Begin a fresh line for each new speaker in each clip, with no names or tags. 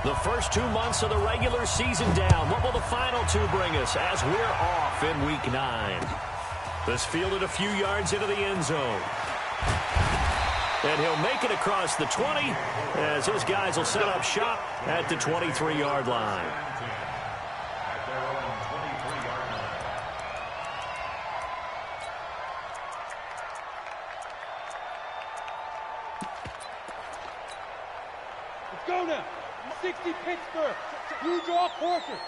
The first 2 months of the regular season down. What will the final 2 bring us as we're off in Week 9? This fielded a few yards into the end zone. And he'll make it across the 20 as his guys will set up shop at the 23-yard line.
Let's go now. 60 Pittsburgh. You draw quarters.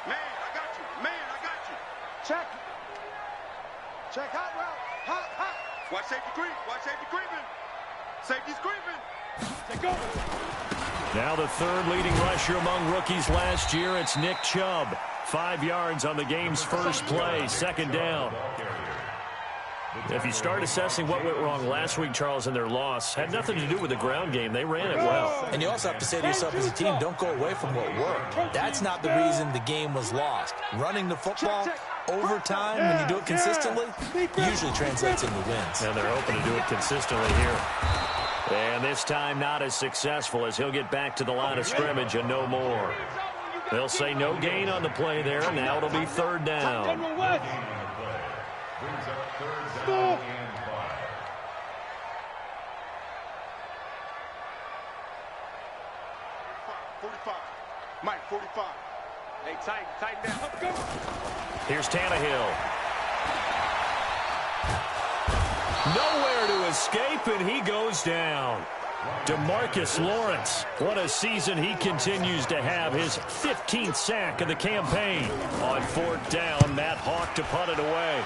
Man, I got you. Man, I got you.
Check. Check hot route. Hot, hot.
Watch safety creep. Watch safety creeping. Safety's creeping.
Take go.
Now the third leading rusher among rookies last year. It's Nick Chubb. 5 yards on the game's first play. Second down. If you start assessing what went wrong last week, Charles, in their loss, had nothing to do with the ground game. They ran it well.
And you also have to say to yourself as a team, don't go away from what worked. That's not the reason the game was lost. Running the football over time, when you do it consistently, usually translates into wins.
And they're hoping to do it consistently here. And this time not as successful as he'll get back to the line of scrimmage and no more. They'll say no gain on the play there. Now it'll be third down.
45. Mike, 45. Hey, tighten down. Go.
Here's Tannehill. Nowhere to escape, and he goes down. DeMarcus Lawrence. What a season he continues to have. His 15th sack of the campaign. On fourth down, Matt Hawk to punt it away.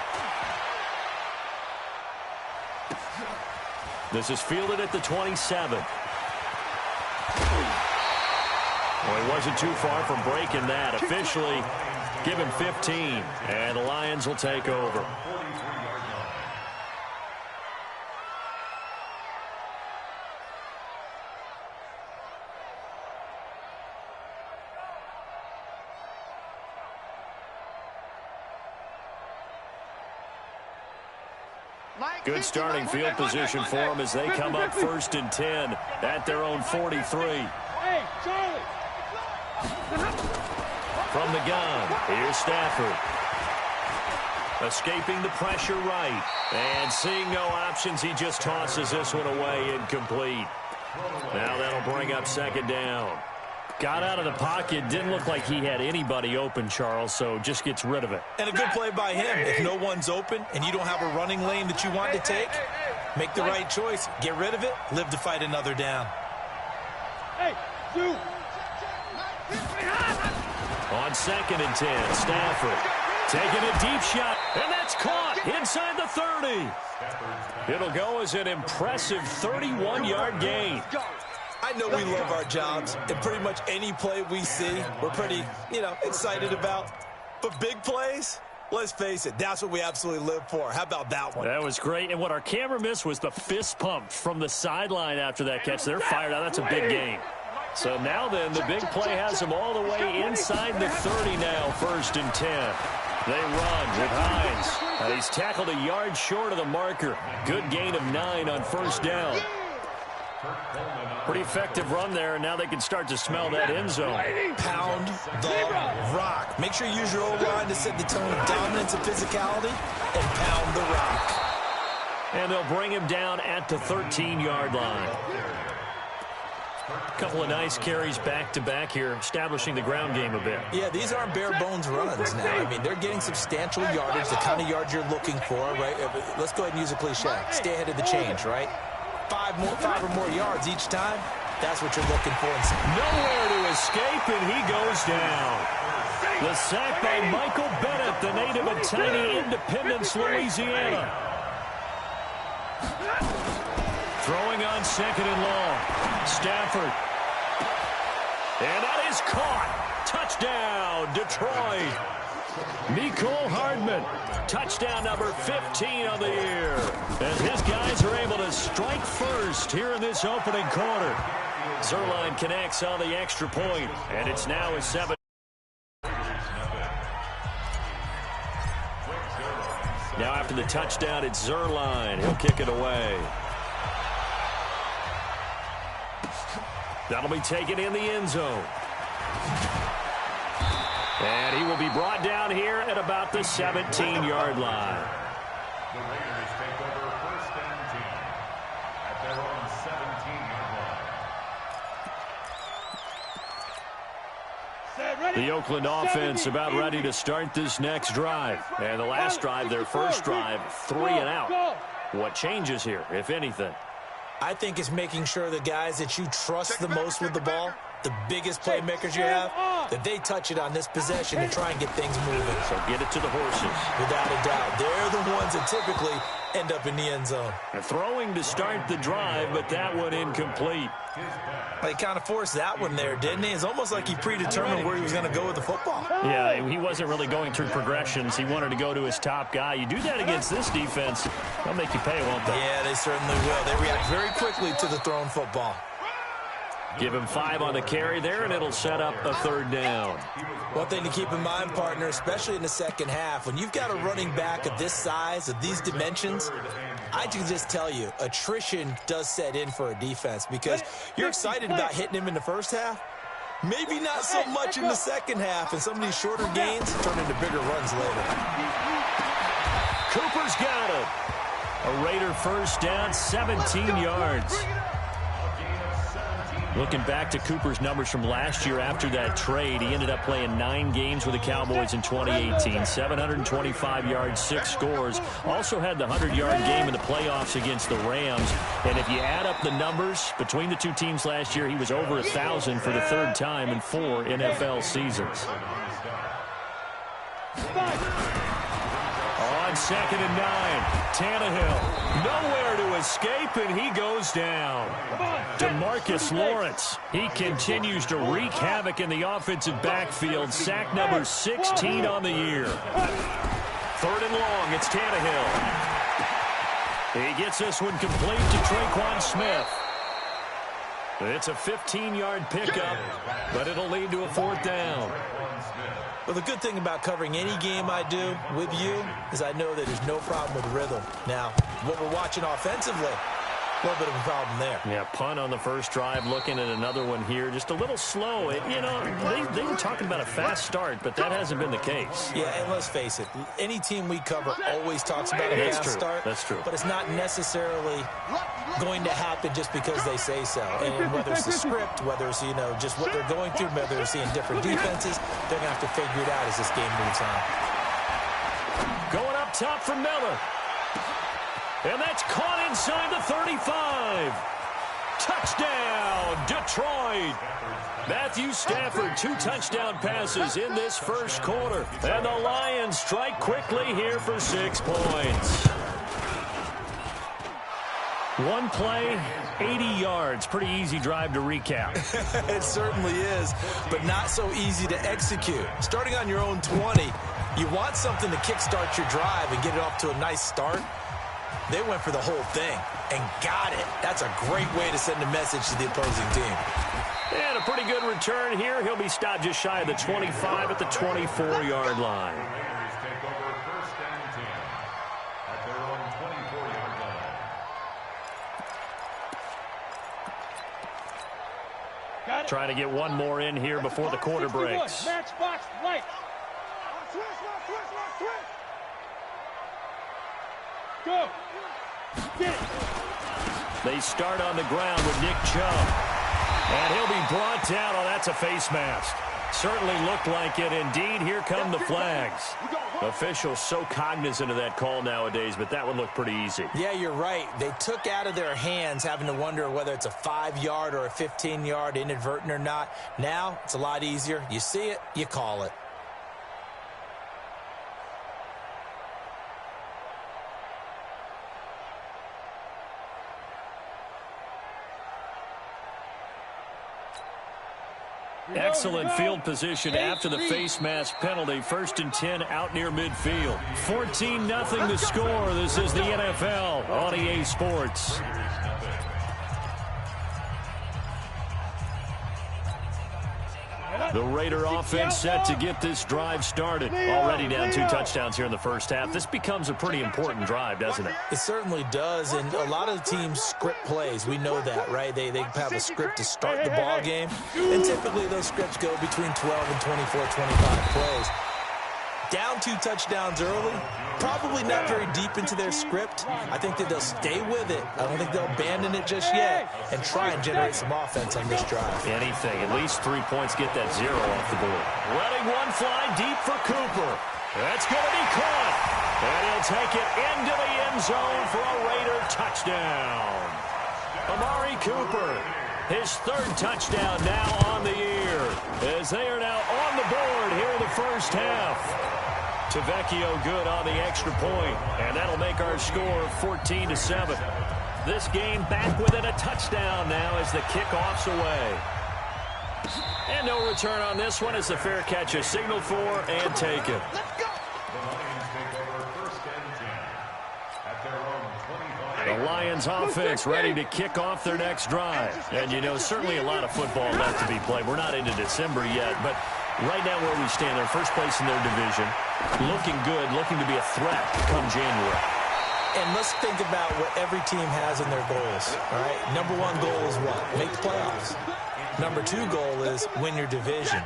This is fielded at the 27. Well, he wasn't too far from breaking that. Officially, give him 15, and the Lions will take over. Good starting field position for them as they come up 1st and 10 at their own 43.
Hey, Charlie.
From the gun, here's Stafford. Escaping the pressure right. And seeing no options, he just tosses this one away incomplete. Now that'll bring up second down. Got out of the pocket. Didn't look like he had anybody open, Charles, so just gets rid of it.
And a good play by him. If no one's open and you don't have a running lane that you want to take, make the right choice. Get rid of it. Live to fight another down.
Hey, you.
On 2nd and 10, Stafford taking a deep shot, and that's caught inside the 30. It'll go as an impressive 31-yard gain.
I know we love our jobs, and pretty much any play we see, we're pretty, excited about. But big plays, let's face it, that's what we absolutely live for. How about that one?
That was great, and what our camera missed was the fist pump from the sideline after that catch. They're fired out. That's a big gain. So now then, the big play has them all the way inside the 30 now, 1st and 10. They run with Hines. He's tackled a yard short of the marker. Good gain of 9 on 1st down. Pretty effective run there, and now they can start to smell that end zone.
Pound the rock. Make sure you use your O-line to set the tone of dominance and physicality, and pound the rock.
And they'll bring him down at the 13-yard line. A couple of nice carries back-to-back here, establishing the ground game a bit.
Yeah, these aren't bare-bones runs now. I mean, they're getting substantial yardage, the kind of yards you're looking for, right? Let's go ahead and use a cliche. Stay ahead of the change, right? 5 or more yards each time, that's what you're looking for.
Nowhere to escape, and he goes down. The sack by Michael Bennett, the native of tiny Independence, Louisiana. Throwing on 2nd and long. Stafford. And that is caught. Touchdown, Detroit. Mecole Hardman. Touchdown number 15 on the year. As his guys are able to strike first here in this opening quarter. Zuerlein connects on the extra point, and it's now a 7. Now after the touchdown, it's Zuerlein. He'll kick it away. That'll be taken in the end zone. And he will be brought down here at about the 17-yard line.
The Raiders take over 1st and 10 at their own 17-yard line.
The Oakland offense about ready to start this next drive. And the last drive, their first drive, 3 and out. What changes here, if anything?
I think it's making sure the guys that you trust the most with the ball, the biggest playmakers you have, that they touch it on this possession and try and get things moving.
So get it to the horses.
Without a doubt. They're the ones that typically end up in the end zone.
Throwing to start the drive, but that one incomplete.
He kind of forced that one there, didn't he? It's almost like he predetermined where he was going to go with the football.
Yeah, he wasn't really going through progressions. He wanted to go to his top guy. You do that against this defense, they'll make you pay, won't they?
Yeah, they certainly will. They react very quickly to the thrown football.
Give him 5 on the carry there, and it'll set up a 3rd down.
One thing to keep in mind, partner, especially in the second half, when you've got a running back of this size, of these dimensions, I can just tell you, attrition does set in for a defense because you're excited about hitting him in the first half. Maybe not so much in the second half, and some of these shorter gains turn into bigger runs later.
Cooper's got it. A Raider first down, 17 yards. Looking back to Cooper's numbers from last year after that trade, he ended up playing 9 games with the Cowboys in 2018. 725 yards, 6 scores. Also had the 100-yard game in the playoffs against the Rams. And if you add up the numbers between the two teams last year, he was over 1,000 for the 3rd time in 4 NFL seasons. On 2nd and 9, Tannehill nowhere to escape, and he goes down. DeMarcus Lawrence, he continues to wreak havoc in the offensive backfield. Sack number 16 on the year. 3rd and long, it's Tannehill. He gets this one complete to Tre'Quan Smith. It's a 15-yard pickup, but it'll lead to a 4th down.
Well, the good thing about covering any game I do with you is I know that there's no problem with rhythm. Now, what we're watching offensively, a little bit of a problem there.
Yeah, punt on the first drive, looking at another one here. Just a little slow. They were talking about a fast start, but that hasn't been the case.
Yeah, and let's face it, any team we cover always talks about a fast start.
That's true.
But it's not necessarily going to happen just because they say so. And whether it's the script, whether it's, just what they're going through, whether they're seeing different defenses, they're going to have to figure it out as this game moves on.
Going up top for Miller. And that's caught inside the 35. Touchdown, Detroit. Matthew Stafford, 2 touchdown passes in this first quarter. And the Lions strike quickly here for 6 points. One play, 80 yards. Pretty easy drive to recap.
It certainly is, but not so easy to execute. Starting on your own 20, you want something to kickstart your drive and get it off to a nice start. They went for the whole thing and got it. That's a great way to send a message to the opposing team.
And a pretty good return here. He'll be stopped just shy of the 25 at the 24-yard line.
Raiders take over 1st and 10 at their own 24-yard line.
Trying to get one more in here before the quarter breaks.
Match box right. Switch. Go.
They start on the ground with Nick Chubb. And he'll be brought down. Oh, that's a face mask. Certainly looked like it. Indeed, here come the flags. Officials so cognizant of that call nowadays, but that one looked pretty easy.
Yeah, you're right. They took out of their hands having to wonder whether it's a 5-yard or a 15-yard inadvertent or not. Now, it's a lot easier. You see it, you call it.
Excellent field position after the face mask penalty. 1st and 10 out near midfield. 14-0 to score. This is the NFL on EA Sports. The Raider offense set to get this drive started. Already down 2 touchdowns here in the first half. This becomes a pretty important drive, doesn't it?
It certainly does, and a lot of teams script plays. We know that, right? They have a script to start the ball game, and typically those scripts go between 12 and 24, 25 plays. Down 2 touchdowns early, probably not very deep into their script. I think that they'll stay with it. I don't think they'll abandon it just yet and try and generate some offense on this drive.
Anything. At least 3 points, get that 0 off the board. Letting one fly deep for Cooper. That's going to be caught. And he'll take it into the end zone for a Raider touchdown. Amari Cooper, his 3rd touchdown now on the year, as they are now on the board here in the first half. Tavecchio good on the extra point, and that'll make our score 14-7. This game back within a touchdown now as the kickoff's away. And no return on this one as the fair catch is signaled for and taken. The Lions offense ready to kick off their next drive. And, you know, certainly a lot of football left to be played. We're not into December yet, but right now where we stand, they're first place in their division. Looking good, looking to be a threat come January.
And let's think about what every team has in their goals, all right? Number 1 goal is what? Make the playoffs. Number 2 goal is win your division.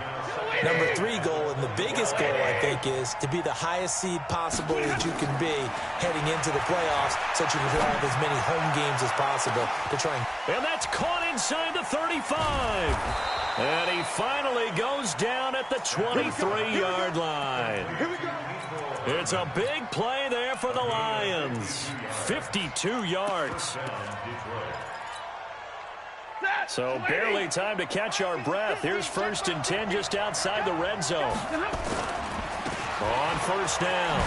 Number 3 goal, and the biggest goal, I think, is to be the highest seed possible that you can be heading into the playoffs so that you can have as many home games as possible to try
and that's caught inside the 35. And he finally goes down at the 23-yard line. It's a big play there for the Lions. 52 yards. So barely time to catch our breath. Here's 1st and 10 just outside the red zone. On first down,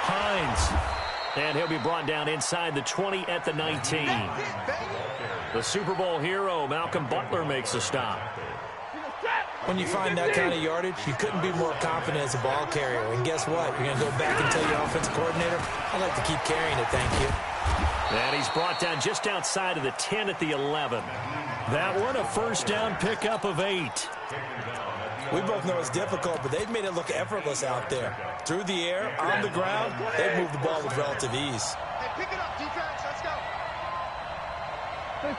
Hines. And he'll be brought down inside the 20 at the 19. The Super Bowl hero, Malcolm Butler, makes a stop.
When you find that kind of yardage, you couldn't be more confident as a ball carrier. And guess what? You're going to go back and tell your offensive coordinator, I'd like to keep carrying it, thank you.
And he's brought down just outside of the 10 at the 11. That one, a first down pickup of 8.
We both know it's difficult, but they've made it look effortless out there. Through the air, on the ground, they've moved the ball with relative ease.
Hey, pick it up, defense. Let's go.
Stay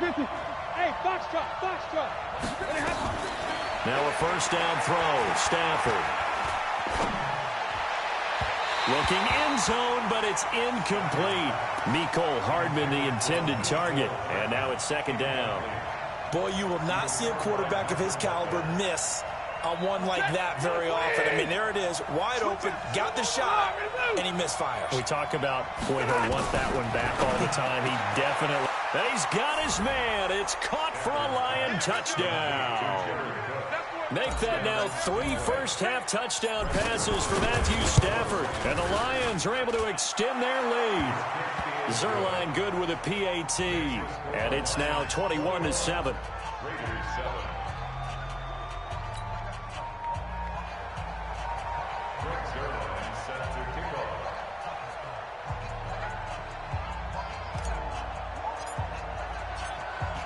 50. Hey, box truck.
Now a first down throw. Stafford. Looking end zone, but it's incomplete. Mecole Hardman, the intended target. And now it's 2nd down.
Boy, you will not see a quarterback of his caliber miss on one like that very often. I mean, there it is, wide open, got the shot, and he misfires.
We talk about, boy, he'll want that one back all the time. He definitely... And he's got his man. It's caught for a Lion touchdown. Make that now 3 first-half touchdown passes for Matthew Stafford. And the Lions are able to extend their lead. Zuerlein good with a PAT. And it's now 21-7.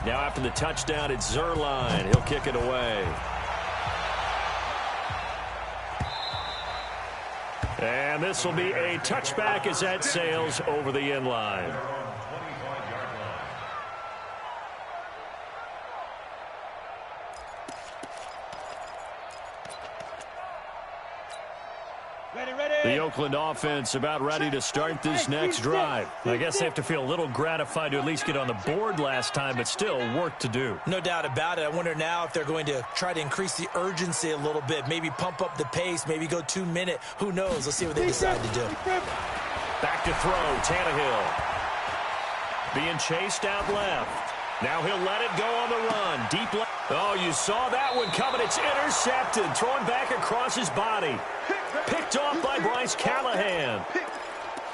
Now after the touchdown, it's Zuerlein. He'll kick it away. And this will be a touchback as that sails over the end line. The Oakland offense about ready to start this next drive. I guess they have to feel a little gratified to at least get on the board last time, but still work to do.
No doubt about it. I wonder now if they're going to try to increase the urgency a little bit, maybe pump up the pace, maybe go 2-minute. Who knows? Let's see what they decide to do.
Back to throw, Tannehill. Being chased out left. Now he'll let it go on the run. Deep left. Oh, you saw that one coming. It's intercepted. Thrown back across his body. Picked off by Bryce Callahan.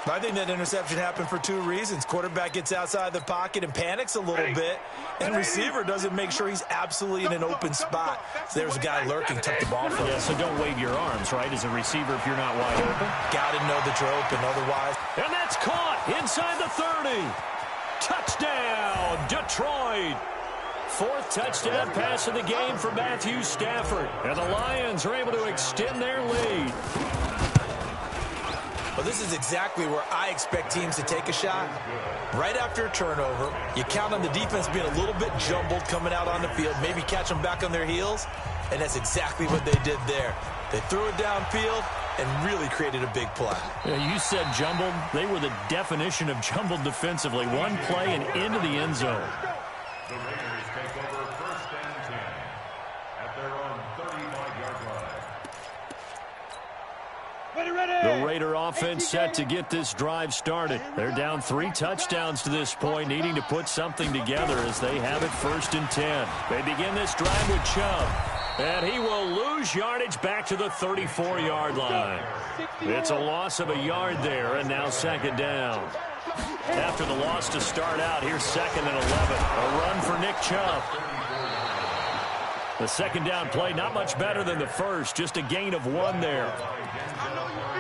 I think that interception happened for 2 reasons. Quarterback gets outside the pocket and panics a little bit, and receiver doesn't make sure he's absolutely in an open spot. So there's a guy lurking, took the ball from him.
Yeah, so don't wave your arms, right, as a receiver if you're not wide open.
Got to know that you're open, otherwise.
And that's caught inside the 30. Touchdown, Detroit. Fourth touchdown pass of the game for Matthew Stafford. And the Lions are able to extend their lead.
Well, this is exactly where I expect teams to take a shot. Right after a turnover, you count on the defense being a little bit jumbled coming out on the field, maybe catch them back on their heels, and that's exactly what they did there. They threw it downfield and really created a big play.
Yeah, you said jumbled. They were the definition of jumbled defensively. One play and into the end zone.
The Raiders take over 1st and 10 at their own 35-yard line.
The Raider offense set to get this drive started. They're down 3 touchdowns to this point, needing to put something together as they have it 1st and 10. They begin this drive with Chubb. And he will lose yardage back to the 34-yard line. It's a loss of a yard there, and now 2nd down. After the loss to start out, here's 2nd and 11. A run for Nick Chubb. The 2nd down play, not much better than the first, just a gain of 1 there.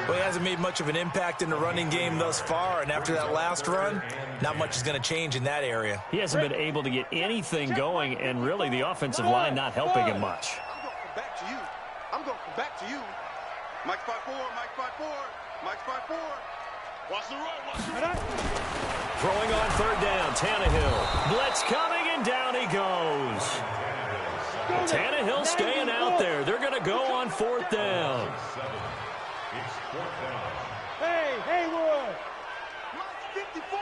Well, he hasn't made much of an impact in the running game thus far, and after that last run, not much is going to change in that area.
He hasn't been able to get anything going, and really the offensive line not helping him much.
I'm going to come back to you. Mike 5-4, Mike 5-4, Mike 5-4. Watch the run, watch the run.
Throwing on 3rd down, Tannehill. Blitz coming, and down he goes. Tannehill staying out there. They're going to go on 4th down.
Hey, Haywood.
Mike 54.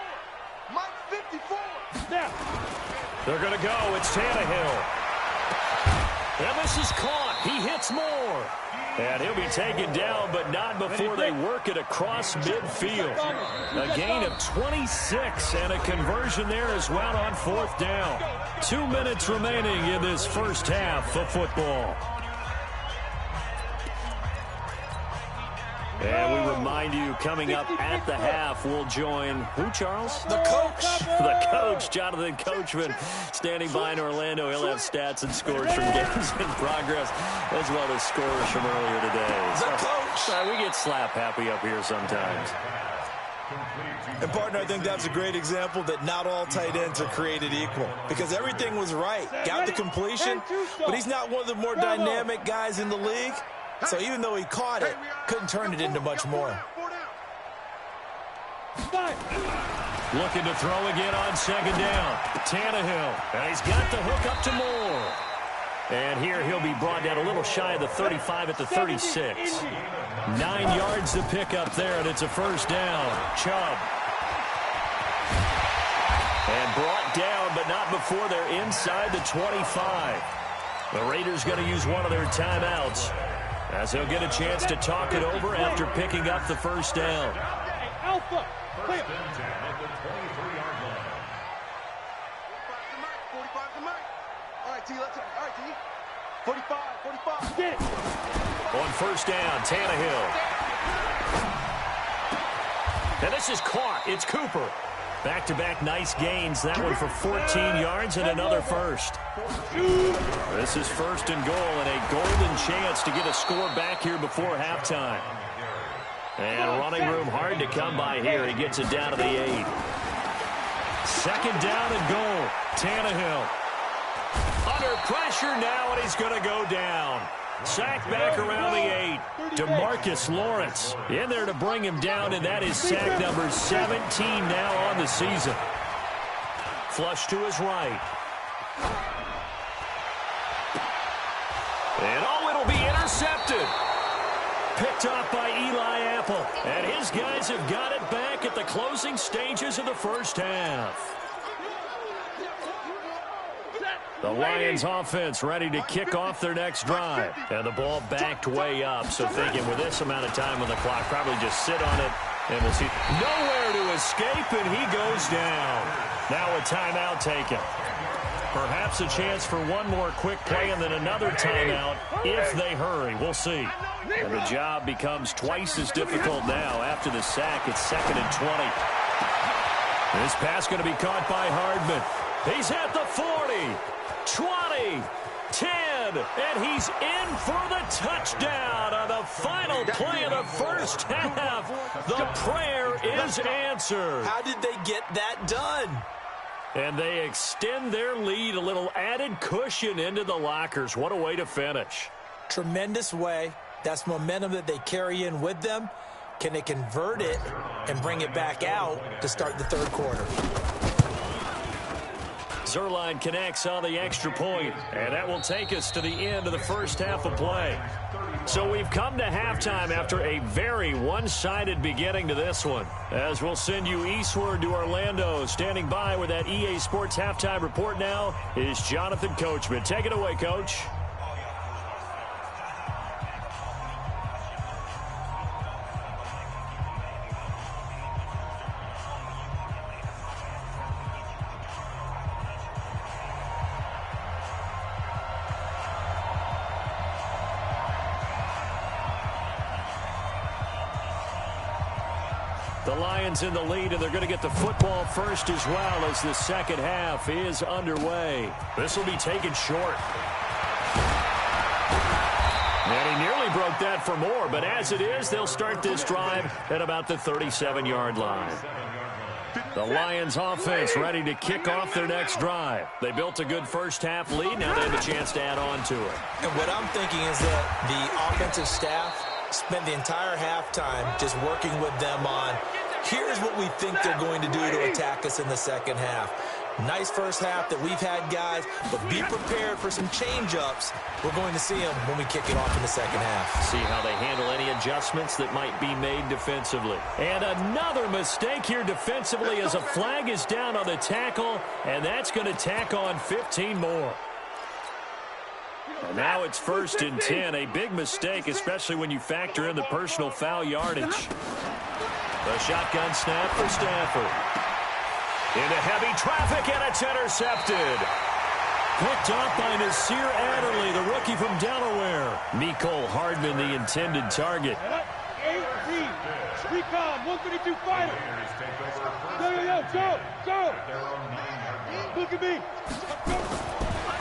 Mike 54.
Snap.
They're going to go. It's Tannehill. And this is caught. He hits more. And he'll be taken down, but not before they work it across midfield. A gain of 26 and a conversion there as well on 4th down. 2 minutes remaining in this first half of football. And we remind you, coming up at the half, we'll join who, Charles?
The coach.
The coach, Jonathan Coachman, standing by in Orlando. He'll have stats and scores from games in progress, as well as scores from earlier today.
The coach.
We get slap happy up here sometimes.
And, partner, I think that's a great example that not all tight ends are created equal, because everything was right. Got the completion, but he's not one of the more dynamic guys in the league. So even though he caught it, couldn't turn it into much more.
Looking to throw again on 2nd down. Tannehill. And he's got the hook up to Moore. And here he'll be brought down a little shy of the 35 at the 36. 9 yards to pick up there, and it's a 1st down. Chubb. And brought down, but not before they're inside the 25. The Raiders going to use one of their timeouts, as he'll get a chance to talk it over after picking up the 1st down.
Alpha.
1st and 10 at the 23-yard line.
45 to Mike. All right, T, let's go. All right, T. 45.
Get it.
On 1st down, Tannehill. And this is caught. It's Cooper. Back-to-back nice gains. That one for 14 yards and another first. This is 1st and goal and a golden chance to get a score back here before halftime. And running room hard to come by here. He gets it down to the 8. 2nd down and goal. Tannehill. Under pressure now, and he's going to go down. Sack back around the 8. DeMarcus Lawrence in there to bring him down, and that is sack number 17 now on the season. Flush to his right. And it'll be intercepted. Picked off by Eli Apple. And his guys have got it back at the closing stages of the first half. The Lions offense ready to kick off their next drive. And the ball backed way up, so thinking with this amount of time on the clock, probably just sit on it, and we'll see. Nowhere to escape, and he goes down. Now a timeout taken. Perhaps a chance for one more quick play and then another timeout if they hurry. We'll see. And the job becomes twice as difficult now. After the sack, it's 2nd and 20. This pass going to be caught by Hardman. He's at the 40. 20, 10, and he's in for the touchdown on the final play of the first half. The prayer is answered.
How did they get that done?
And they extend their lead, a little added cushion into the lockers. What a way to finish.
Tremendous way. That's momentum that they carry in with them. Can they convert it and bring it back out to start the third quarter?
Zuerlein connects on the extra point, and that will take us to the end of the first half of play. So we've come to halftime after a very one-sided beginning to this one. As we'll send you eastward to Orlando. Standing by with that EA Sports halftime report now is Jonathan Coachman. Take it away, Coach. The Lions in the lead, and they're going to get the football first as well as the second half is underway. This will be taken short. And he nearly broke that for more, but as it is, they'll start this drive at about the 37-yard line. The Lions offense ready to kick off their next drive. They built a good first half lead. Now they have a chance to add on to it.
And what I'm thinking is that the offensive staff spent the entire halftime just working with them on, here's what we think they're going to do to attack us in the second half. Nice first half that we've had, guys, but be prepared for some change-ups. We're going to see them when we kick it off in the second half.
See how they handle any adjustments that might be made defensively. And another mistake here defensively as a flag is down on the tackle, and that's going to tack on 15 more. And now it's 1st and 10. A big mistake, especially when you factor in the personal foul yardage. The shotgun snap for Stafford. Into heavy traffic, and it's intercepted. Picked off by Nasir Adderley, the rookie from Delaware. Mecole Hardman, the intended target.
Recon, 132 fighter. Go. Look at me.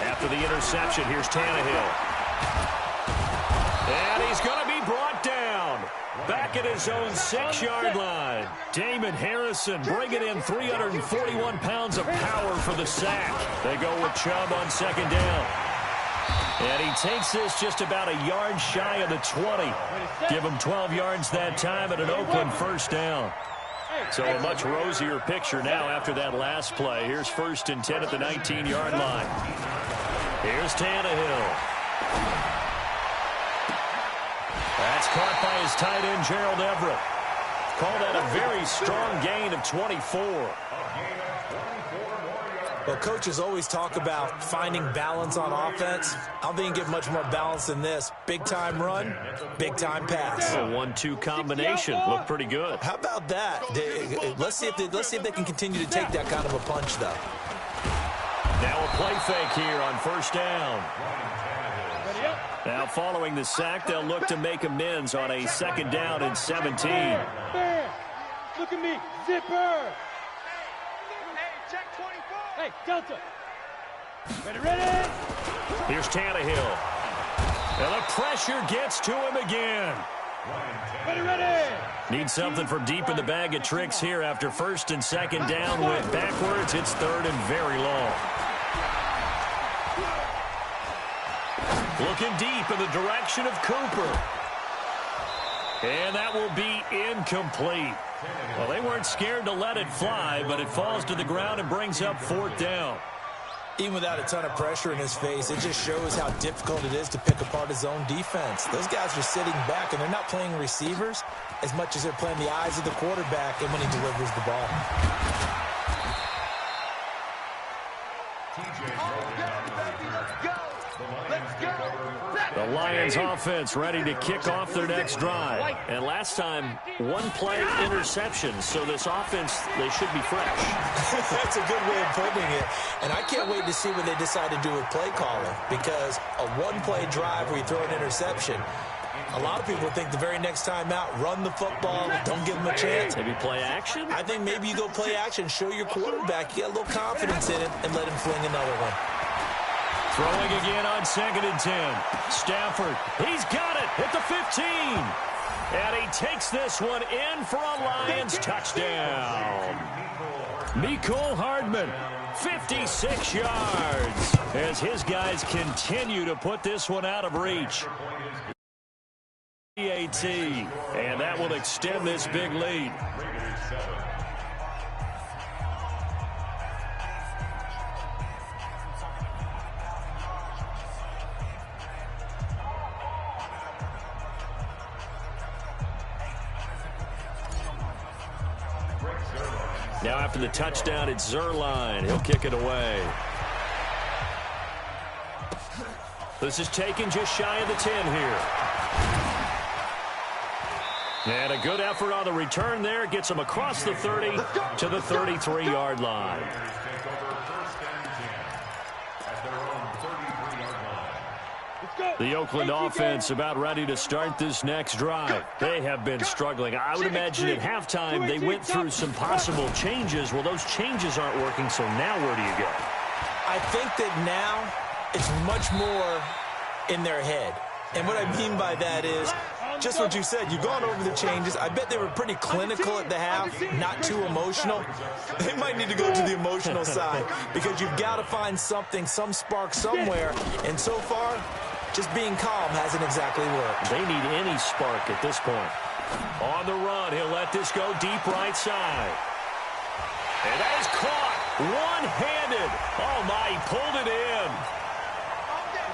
After the interception, here's Tannehill. And he's going to be brought down. Back at his own 6-yard line. Damon Harrison bringing in 341 pounds of power for the sack. They go with Chubb on second down. And he takes this just about a yard shy of the 20. Give him 12 yards that time at an Oakland first down. So a much rosier picture now after that last play. Here's 1st and 10 at the 19-yard line. Here's Tannehill. That's caught by his tight end, Gerald Everett. Call that a very strong gain of 24.
Well, coaches always talk about finding balance on offense. I don't think you can get much more balance than this. Big-time run, big-time pass.
A 1-2 combination. Looked pretty good.
How about that? Let's see if they can continue to take that kind of a punch, though.
Now a play fake here on first down. Now following the sack, they'll look to make amends on a 2nd down and 17.
Bam. Look at me. Zipper. Hey, Delta. Ready.
Here's Tannehill. And the pressure gets to him again.
Ready.
Need something from deep in the bag of tricks here after 1st and 2nd down. Went backwards. It's 3rd and very long. Looking deep in the direction of Cooper. And that will be incomplete. Well, they weren't scared to let it fly, but it falls to the ground and brings up 4th down.
Even without a ton of pressure in his face, it just shows how difficult it is to pick apart his own defense. Those guys are sitting back, and they're not playing receivers as much as they're playing the eyes of the quarterback and when he delivers the ball.
The Lions offense ready to kick off their next drive. And last time, 1-play interception. So this offense, they should be fresh.
That's a good way of putting it. And I can't wait to see what they decide to do with play calling. Because a 1-play drive where you throw an interception, a lot of people think the very next time out, run the football, don't give them a chance.
Maybe play action?
I think maybe you go play action, show your quarterback, you get a little confidence in him, and let him fling another one.
Throwing again on 2nd and 10. Stafford, he's got it at the 15. And he takes this one in for a Lions touchdown. Mecole Hardman, 56 yards, as his guys continue to put this one out of reach. AT, and that will extend this big lead. Now after the touchdown, it's Zuerlein. He'll kick it away. This is taken just shy of the 10 here. And a good effort on the return there. Gets him across the 30 to the 33-yard line. The Oakland offense about ready to start this next drive. They have been struggling. I would imagine at halftime they went through some possible changes. Well, those changes aren't working, so now where do you go?
I think that now it's much more in their head. And what I mean by that is just what you said. You've gone over the changes. I bet they were pretty clinical at the half, not too emotional. They might need to go to the emotional side because you've got to find something, some spark somewhere. And so far, just being calm hasn't exactly worked.
They need any spark at this point. On the run, he'll let this go deep right side. And that is caught one-handed. Oh, my, he pulled it in.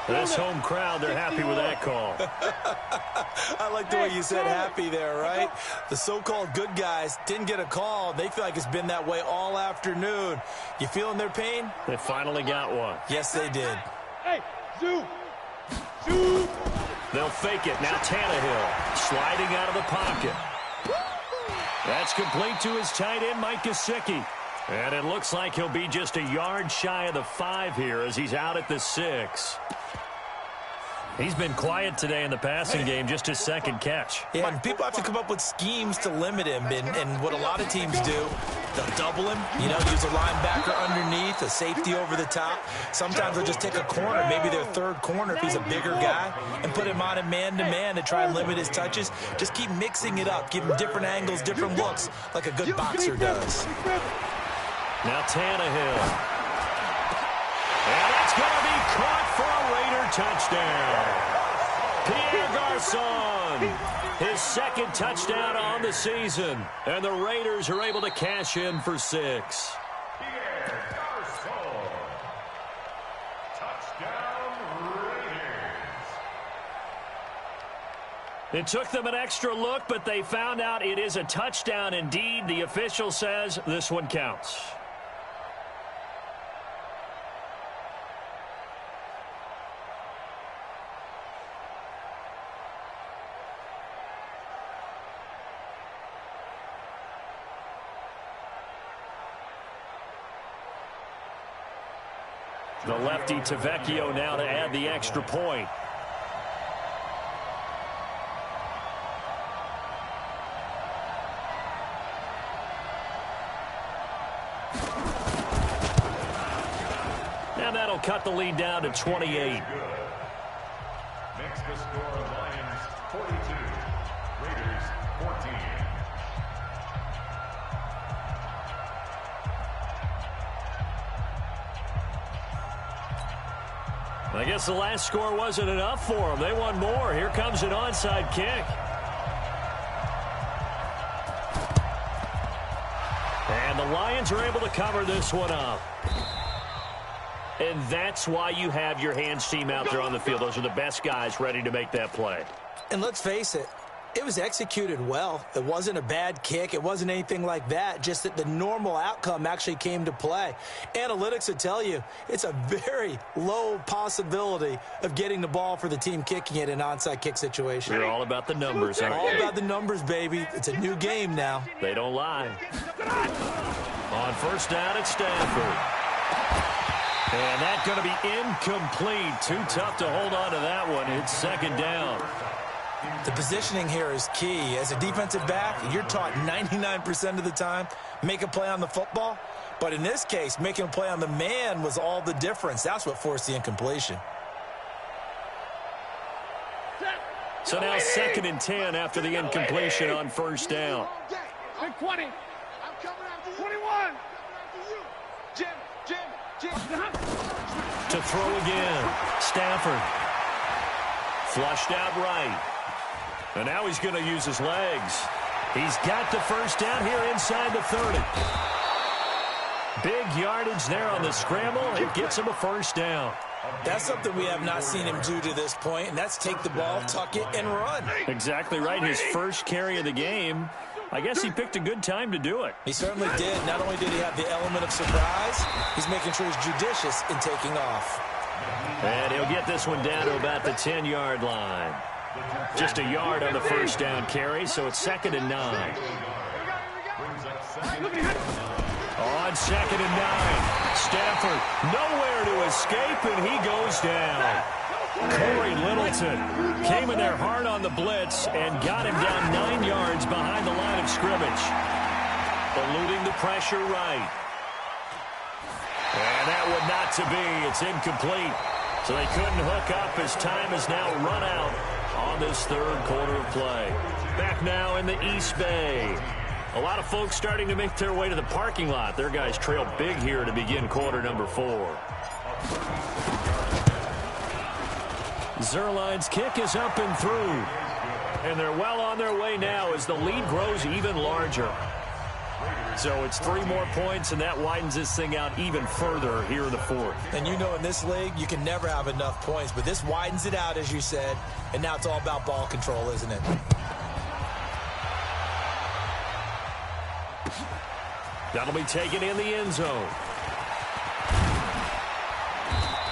This home crowd, they're happy with that call.
I like the way you said happy there, right? The so-called good guys didn't get a call. They feel like it's been that way all afternoon. You feeling their pain?
They finally got one.
Yes, they did.
Hey, Zoo! Zoo!
They'll fake it. Now Tannehill sliding out of the pocket. That's complete to his tight end, Mike Gesicki. And it looks like he'll be just a yard shy of the 5 here as he's out at the 6. He's been quiet today in the passing game, just his second catch.
Yeah, and people have to come up with schemes to limit him, and what a lot of teams do, they'll double him, use a linebacker underneath, a safety over the top. Sometimes they'll just take a corner, maybe their third corner if he's a bigger guy, and put him on a man-to-man to try and limit his touches. Just keep mixing it up, give him different angles, different looks, like a good boxer does.
Now Tannehill. And it's going to be caught for a Raider touchdown. Pierre Garçon, his second touchdown on the season. And the Raiders are able to cash in for 6.
Pierre Garçon. Touchdown, Raiders.
It took them an extra look, but they found out it is a touchdown indeed. The official says this one counts. The lefty Tavecchio now to add the extra point. And that'll cut the lead down to 28.
Makes the score Lions 42, Raiders 14.
I guess the last score wasn't enough for them. They want more. Here comes an onside kick. And the Lions are able to cover this one up. And that's why you have your hands team out there on the field. Those are the best guys ready to make that play.
And let's face it, it was executed well. It wasn't a bad kick. It wasn't anything like that. Just that the normal outcome actually came to play. Analytics would tell you it's a very low possibility of getting the ball for the team kicking it in an onside kick situation.
You're all about the numbers, aren't you?
All about the numbers, baby. It's a new game now.
They don't lie. On first down at Stanford. And that's going to be incomplete. Too tough to hold on to that one. It's second down.
The positioning here is key. As a defensive back, you're taught 99% of the time, make a play on the football. But in this case, making a play on the man was all the difference. That's what forced the incompletion.
So now 2nd and 10 after the incompletion on first down.
20. 21.
To throw again. Stafford. Flushed out right. And now he's going to use his legs. He's got the first down here inside the 30. Big yardage there on the scramble. It gets him a first down.
That's something we have not seen him do to this point, and that's take the ball, tuck it, and run.
Exactly right. His first carry of the game. I guess he picked a good time to do it.
He certainly did. Not only did he have the element of surprise, he's making sure he's judicious in taking off.
And he'll get this one down to about the 10-yard line. Just a yard on the first down carry, so it's 2nd and 9. On 2nd and 9, Stafford nowhere to escape, and he goes down. Corey Littleton came in there hard on the blitz and got him down 9 yards behind the line of scrimmage. Eluding the pressure right. And that one not to be. It's incomplete. So they couldn't hook up as time has now run out on this 3rd quarter of play. Back now in the East Bay. A lot of folks starting to make their way to the parking lot. Their guys trail big here to begin quarter number 4. Zuerlein's kick is up and through. And they're well on their way now as the lead grows even larger. So it's 3 more points, and that widens this thing out even further here in the 4th.
And you know in this league, you can never have enough points, but this widens it out, as you said, and now it's all about ball control, isn't it?
That'll be taken in the end zone.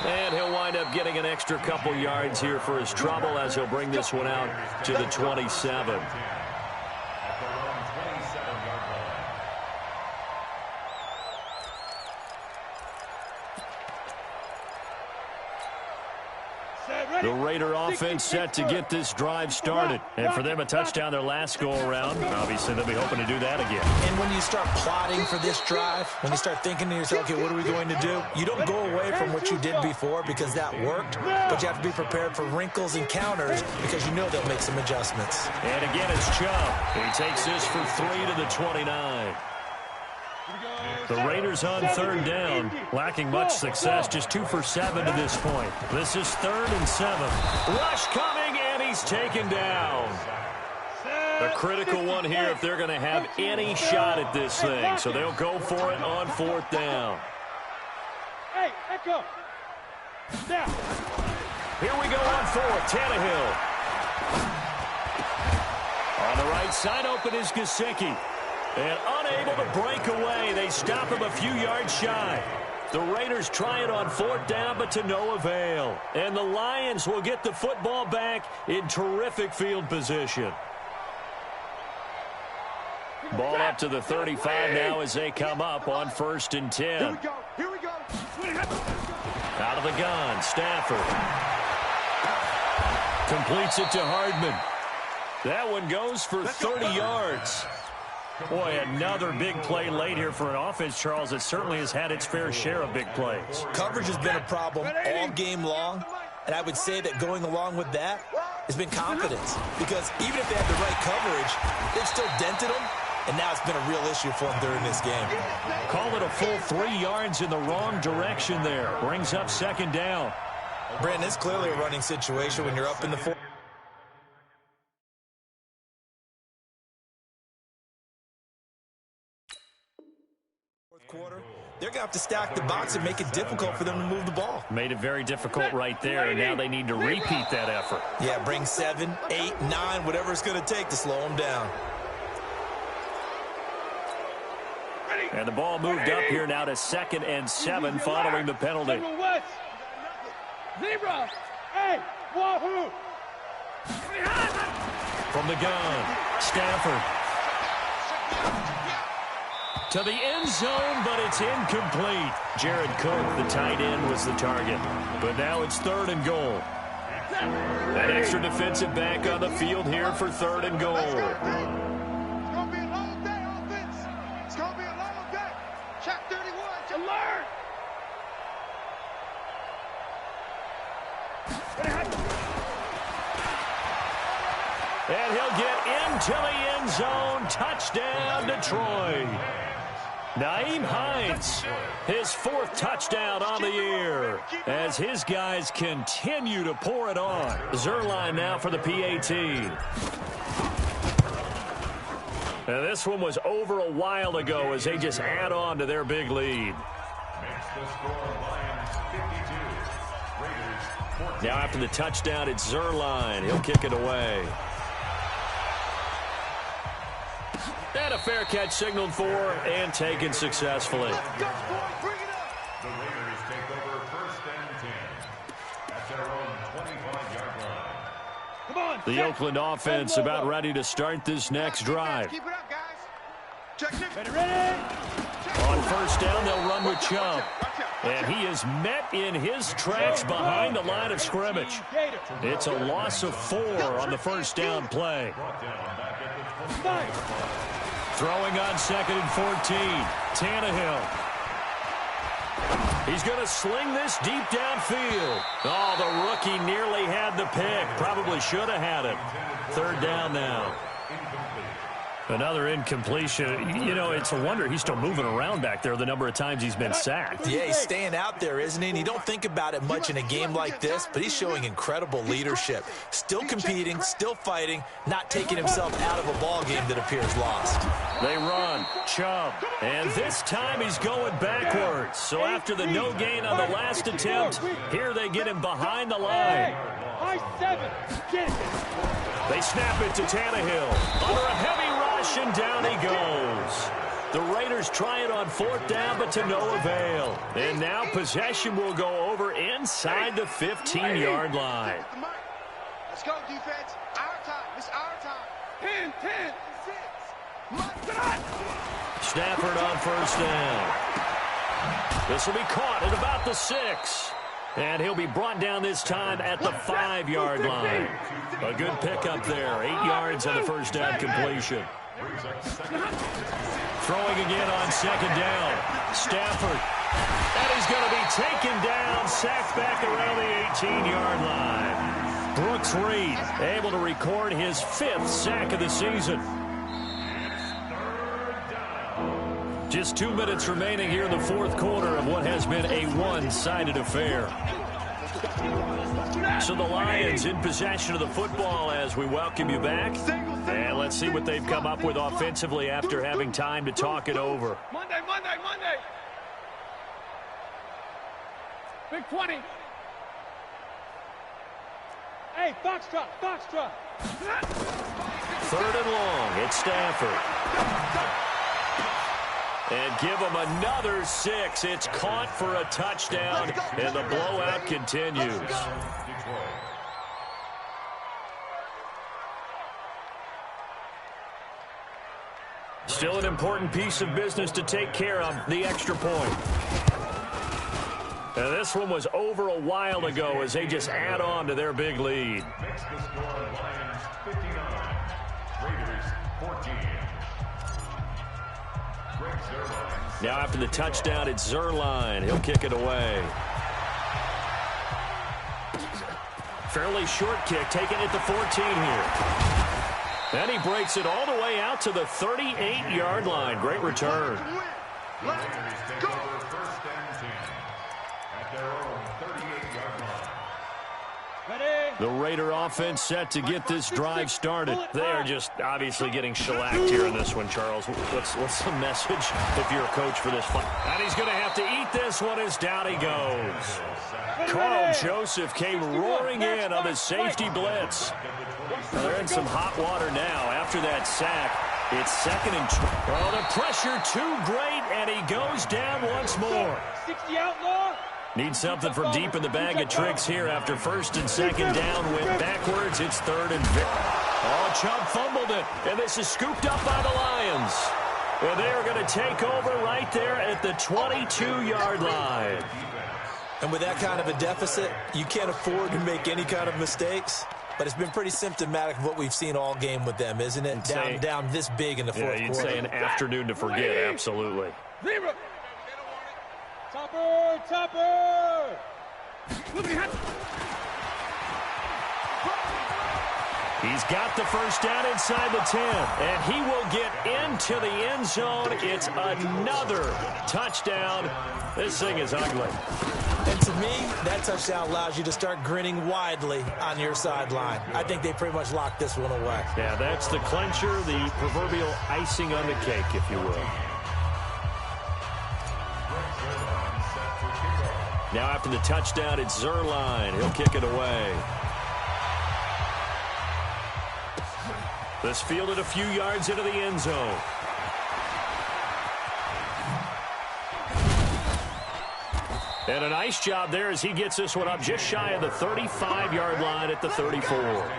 And he'll wind up getting an extra couple yards here for his trouble as he'll bring this one out to the 27. The Raider offense set to get this drive started. And for them, a touchdown their last go-around. Obviously, they'll be hoping to do that again.
And when you start plotting for this drive, when you start thinking to yourself, okay, what are we going to do? You don't go away from what you did before because that worked, but you have to be prepared for wrinkles and counters because you know they'll make some adjustments.
And again, it's Chubb. He takes this for 3 to the 29. The Raiders on 3rd down, lacking much success, just 2 for 7 to this point. This is 3rd and 7. Rush coming, and he's taken down. A critical one here if they're going to have any shot at this thing. So they'll go for it on 4th down.
Hey, Echo. Now.
Here we go on 4th, Tannehill. On the right side, open is Gesicki. And unable to break away, they stop him a few yards shy. The Raiders try it on 4th down, but to no avail. And the Lions will get the football back in terrific field position. Ball up to the 35 now as they come up on 1st and 10.
Here we go. Here we go.
Out of the gun, Stafford. Completes it to Hardman. That one goes for 30 yards. Boy, another big play late here for an offense, Charles, that certainly has had its fair share of big plays.
Coverage has been a problem all game long, and I would say that going along with that has been confidence. Because even if they had the right coverage, they've still dented them, and now it's been a real issue for them during this game.
Call it a full 3 yards in the wrong direction there. Brings up 2nd down.
Brandon, it's clearly a running situation when you're up in the 4th quarter. They're going to have to stack the box and make it difficult for them to move the ball.
Made it very difficult right there, and now they need to repeat that effort.
Yeah, bring 7, 8, 9, whatever it's going to take to slow them down.
And the ball moved up here now to 2nd and 7 following the penalty.
Zebra. Hey, Wahoo.
From the gun, Stafford. To the end zone, but it's incomplete. Jared Cook, the tight end, was the target. But now it's 3rd and goal. An extra defensive back on the field here for 3rd and goal.
It's going to be a long day, offense. It's going to be a long day. Check 31. Alert. And he'll get into the end zone. Touchdown, Detroit.
Nyheim Hines, his 4th touchdown on the year as his guys continue to pour it on. Zuerlein now for the PAT. And this one was over a while ago as they just add on to their big lead. Now after the touchdown, it's Zuerlein. He'll kick it away. And a fair catch signaled for and taken successfully.
The Raiders take over 1st and 10 at their own 25-yard line.
Come on.
The Oakland offense about ready to start this next drive.
Keep it up, guys. Check it.
Ready?
On 1st down, they'll run with Chubb. And he is met in his tracks behind the line of scrimmage. It's a loss of 4 on the 1st down play. Throwing on 2nd and 14. Tannehill. He's going to sling this deep downfield. Oh, the rookie nearly had the pick. Probably should have had it. 3rd down now. Another incompletion. You know, it's a wonder he's still moving around back there the number of times he's been sacked.
Yeah, he's staying out there, isn't he? And you don't think about it much in a game like this, but he's showing incredible leadership. Still competing, still fighting, not taking himself out of a ball game that appears lost.
They run. Chubb. And this time he's going backwards. So after the no gain on the last attempt, here they get him behind the line.
High 7. Get it.
They snap it to Tannehill. Under a heavy rush, and down he goes. The Raiders try it on 4th down, but to no avail. And now possession will go over inside the 15-yard line.
Let's go, defense. Our time. It's our time. 10, 6.
Stafford on 1st down. This will be caught at about the 6. And he'll be brought down this time at the 5-yard line. A good pickup there. 8 yards on the 1st down completion. Throwing again on 2nd down. Stafford. And he's going to be taken down, sacked back around the 18-yard line. Brooks Reed able to record his 5th sack of the season. Just 2 minutes remaining here in the 4th quarter of what has been a one-sided affair. So the Lions in possession of the football as we welcome you back. And let's see what they've come up with offensively after having time to talk it over.
Monday. Big 20. Hey, Foxtrot.
3rd and long. It's Stafford. And give him another 6. It's caught for a touchdown, and the blowout continues. Still an important piece of business to take care of, the extra point. And this one was over a while ago as they just add on to their big lead.
Makes the score Lions 59, Raiders 14.
Now after the touchdown, it's Zuerlein. He'll kick it away. Fairly short kick, taken at the 14 here. And he breaks it all the way out to the 38-yard line. Great return.
Raiders take over 1st and 10 at their own 38-yard line.
The Raider offense set to get this drive started. They are just obviously getting shellacked here in this one, Charles. What's the message if you're a coach for this fight? And he's going to have to eat this one as down he goes. Carl Joseph came roaring in on the safety blitz. Well, they're in some hot water now after that sack. It's 2nd and 20. Well, the pressure too great, and he goes down once more.
60 outlaw.
Needs something from deep in the bag of tricks here after 1st and 2nd down. Went backwards. It's 3rd and 5. Oh, Chubb fumbled it, and this is scooped up by the Lions. And they are going to take over right there at the 22-yard line.
And with that kind of a deficit, you can't afford to make any kind of mistakes. But it's been pretty symptomatic of what we've seen all game with them, isn't it? Down this big in the 4th quarter.
You'd say an afternoon to forget, absolutely.
Zero. Topper.
He's got the first down inside the 10, and he will get into the end zone. It's another touchdown. This thing is ugly.
And to me, that touchdown allows you to start grinning widely on your sideline. I think they pretty much locked this one away.
Yeah, that's the clincher, the proverbial icing on the cake, if you will. Now after the touchdown, it's Zuerlein. He'll kick it away. This fielded a few yards into the end zone. And a nice job there as he gets this one up just shy of the 35-yard line at the 34.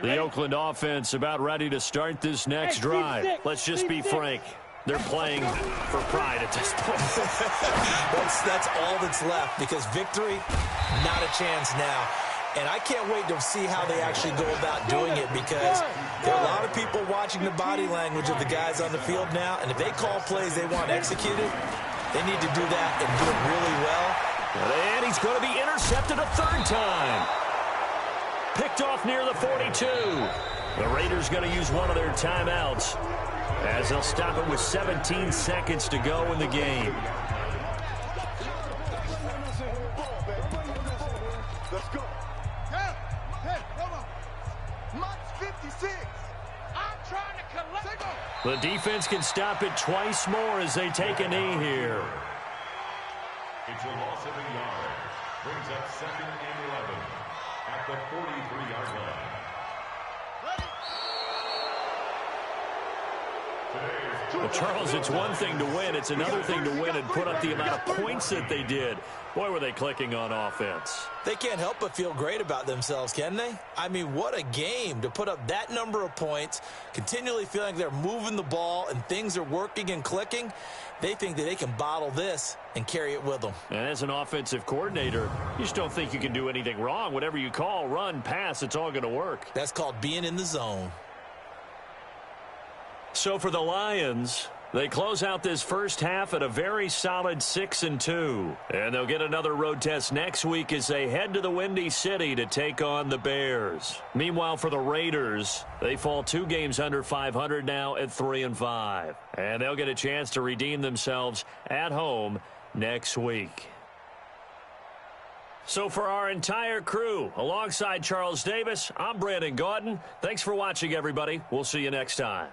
The Oakland offense about ready to start this next drive. Let's just be frank. They're playing for pride at this point.
That's all that's left because victory, not a chance now. And I can't wait to see how they actually go about doing it because there are a lot of people watching the body language of the guys on the field now. And if they call plays they want executed, they need to do that and do it really well.
And he's going to be intercepted a third time. Picked off near the 42. The Raiders going to use one of their timeouts as they'll stop it with 17 seconds to go in the game.
Let's go. Hey, hold on. Mike's 56. I'm trying to collect.
The defense can stop it twice more as they take a knee here.
It's a loss of a yard. Brings up 2nd and 11 at the 43-yard line.
Well, Charles, it's one thing to win. It's another thing to win and put up the amount of points that they did. Boy, were they clicking on offense.
They can't help but feel great about themselves, can they? I mean, what a game to put up that number of points, continually feeling they're moving the ball and things are working and clicking. They think that they can bottle this and carry it with them.
And as an offensive coordinator, you just don't think you can do anything wrong. Whatever you call, run, pass, it's all going to work.
That's called being in the zone.
So for the Lions, they close out this first half at a very solid 6-2. And they'll get another road test next week as they head to the Windy City to take on the Bears. Meanwhile, for the Raiders, they fall 2 games under 500 now at 3-5. And they'll get a chance to redeem themselves at home next week. So for our entire crew, alongside Charles Davis, I'm Brandon Gaudin. Thanks for watching, everybody. We'll see you next time.